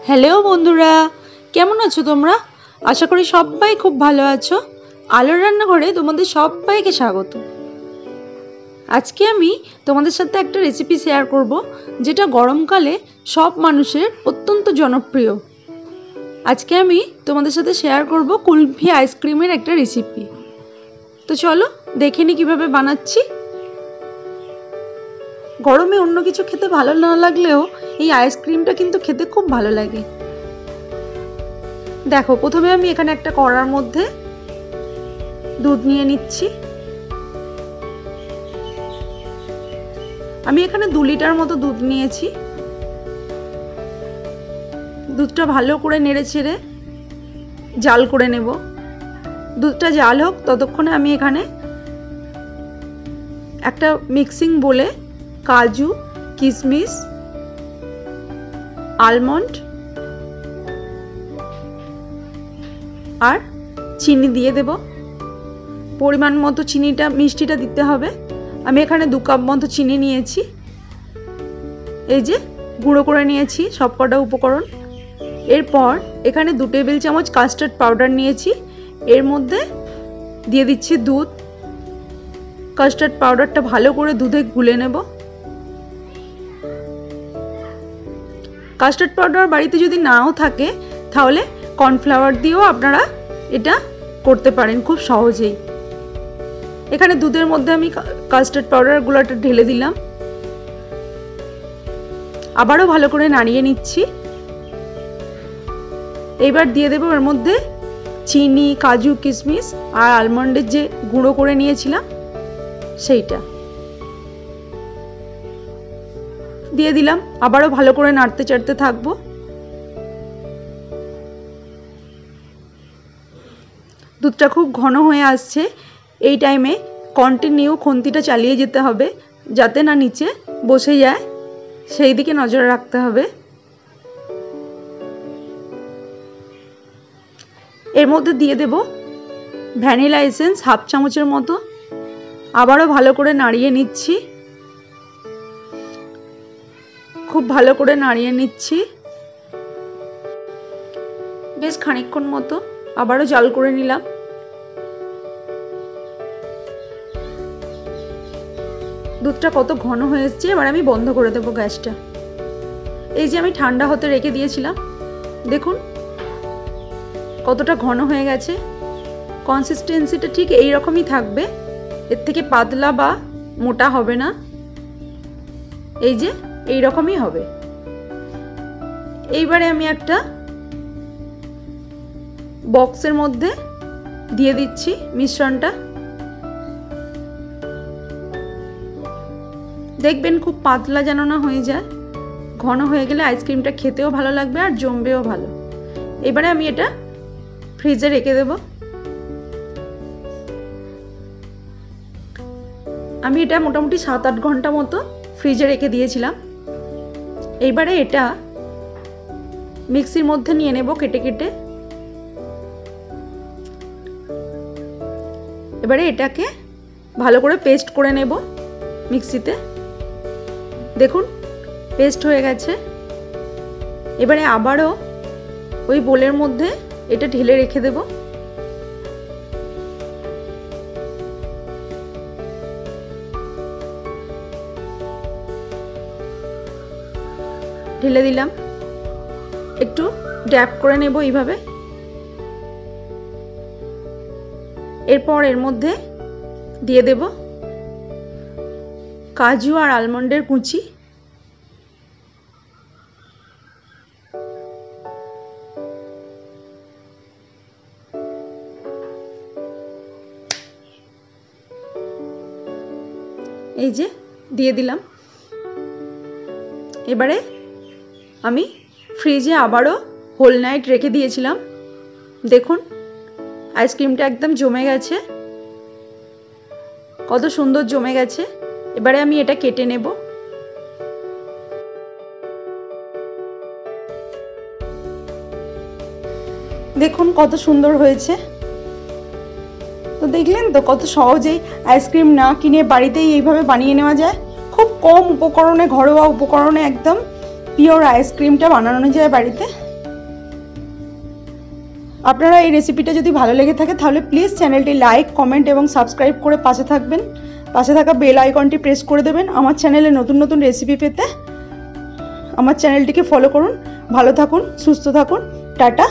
Hello বন্ধুরা, কেমন আছো তোমরা? আশা করি সবাই খুব ভালো আছো। আলোর রান্নাঘরে তোমাদের সবাইকে স্বাগত। আজকে আমি তোমাদের সাথে একটা রেসিপি শেয়ার করব, যেটা গরমকালে সব মানুষের অত্যন্ত জনপ্রিয়। আজকে আমি তোমাদের সাথে শেয়ার করব কুলফি আইসক্রিমের একটা রেসিপি। তো চলো দেখে নি কিভাবে বানাচ্ছি। গরমে অন্য কিছু খেতে ভালো না লাগলেও এই আইসক্রিমটা কিন্তু খেতে খুব ভালো লাগে। দেখো, প্রথমে আমি এখানে একটা কড়ার মধ্যে দুধ নিয়ে নিচ্ছি। আমি এখানে 2 লিটার মতো দুধ নিয়েছি। দুধটা ভালো করে নেড়ে ছেড়ে জাল করে নেব। দুধটা জাল হোক ততক্ষণে আমি এখানে একটা মিক্সিং বলে কাজু, কিশমিশ, আলমন্ড আর চিনি দিয়ে দেব। পরিমাণ মতো মিষ্টিটা দিতে হবে। আমি এখানে 2 কাপ মতো চিনি নিয়েছি। এই যে গুঁড়ো করে নিয়েছি সবকটা উপকরণ। এরপর এখানে 2 টেবিল চামচ কাস্টার্ড পাউডার নিয়েছি। এর মধ্যে দিয়ে দিচ্ছি দুধ। কাস্টার্ড পাউডারটা ভালো করে দুধে গুলে নেব। কাস্টার্ড পাউডার বাড়িতে যদি নাও থাকে তাহলে কর্নফ্লাওয়ার দিয়েও আপনারা এটা করতে পারেন খুব সহজেই। এখানে দুধের মধ্যে আমি কাস্টার্ড পাউডার গুলোটা ঢেলে দিলাম। আবারও ভালো করে নাড়িয়ে নিচ্ছি। এবার দিয়ে দেবো এর মধ্যে চিনি, কাজু, কিশমিশ আর আলমন্ডের যে গুঁড়ো করে নিয়েছিলাম সেইটা দিয়ে দিলাম। আবারও ভালো করে নাড়তে চাড়তে থাকবো। দুধটা খুব ঘন হয়ে আসছে। এই টাইমে কন্টিনিউ খুন্তিটা চালিয়ে যেতে হবে, যাতে না নিচে বসে যায়, সেই দিকে নজর রাখতে হবে। এর মধ্যে দিয়ে দেব ভ্যানিলা এসেন্স হাফ চামচের মতো। আবারও ভালো করে নাড়িয়ে নিচ্ছি। খুব ভালো করে নাড়িয়ে নিচ্ছি বেশ খানিকক্ষণ মতো। আবারও জাল করে নিলাম। দুধটা কত ঘন হয়ে এসেছে। এবার আমি বন্ধ করে দেবো গ্যাসটা। এই যে আমি ঠান্ডা হতে রেখে দিয়েছিলাম, দেখুন কতটা ঘন হয়ে গেছে। কনসিস্টেন্সিটা ঠিক এই রকমই থাকবে, এর থেকে পাতলা বা মোটা হবে না। এই যে এই রকমই হবে। এইবারে আমি একটা বক্সের মধ্যে দিয়ে দিচ্ছি মিশ্রণটা। দেখবেন খুব পাতলা যেন না হয়ে যায়। ঘন হয়ে গেলে আইসক্রিমটা খেতেও ভালো লাগবে আর জমবেও ভালো। এবারে আমি এটা ফ্রিজে রেখে দেব। আমি এটা মোটামুটি 7-8 ঘন্টা মতো ফ্রিজে রেখে দিয়েছিলাম। এইবারে এটা মিক্সির মধ্যে নিয়ে নেব কেটে কেটে। এবারে এটাকে ভালো করে পেস্ট করে নেব মিক্সিতে। দেখুন পেস্ট হয়ে গেছে। এবারে আবারও ওই বোলের মধ্যে এটা ঢেলে রেখে দেব। ঢেলে দিলাম। একটু ড্যাপ করে নেব এইভাবে। এরপর এর মধ্যে দিয়ে দেব কাজু আর আলমন্ডের কুচি। এই যে দিয়ে দিলাম। এবারে আমি ফ্রিজে আবারও হোল নাইট রেখে দিয়েছিলাম। দেখুন আইসক্রিমটা একদম জমে গেছে, কত সুন্দর জমে গেছে। এবারে আমি এটা কেটে নেব। দেখুন কত সুন্দর হয়েছে। তো দেখলেন তো কত সহজেই আইসক্রিম না কিনে বাড়িতেই এইভাবে বানিয়ে নেওয়া যায়। খুব কম উপকরণে, ঘরোয়া উপকরণে একদম পিওর আইসক্রিমটা বানানো যায় বাড়িতে। আপনারা এই রেসিপিটা যদি ভালো লেগে থাকে তাহলে প্লিজ চ্যানেলটি লাইক, কমেন্ট এবং সাবস্ক্রাইব করে পাশে থাকবেন। পাশে থাকা বেল আইকনটি প্রেস করে দেবেন আমার চ্যানেলে নতুন নতুন রেসিপি পেতে। আমার চ্যানেলটিকে ফলো করুন। ভালো থাকুন, সুস্থ থাকুন, টাটা।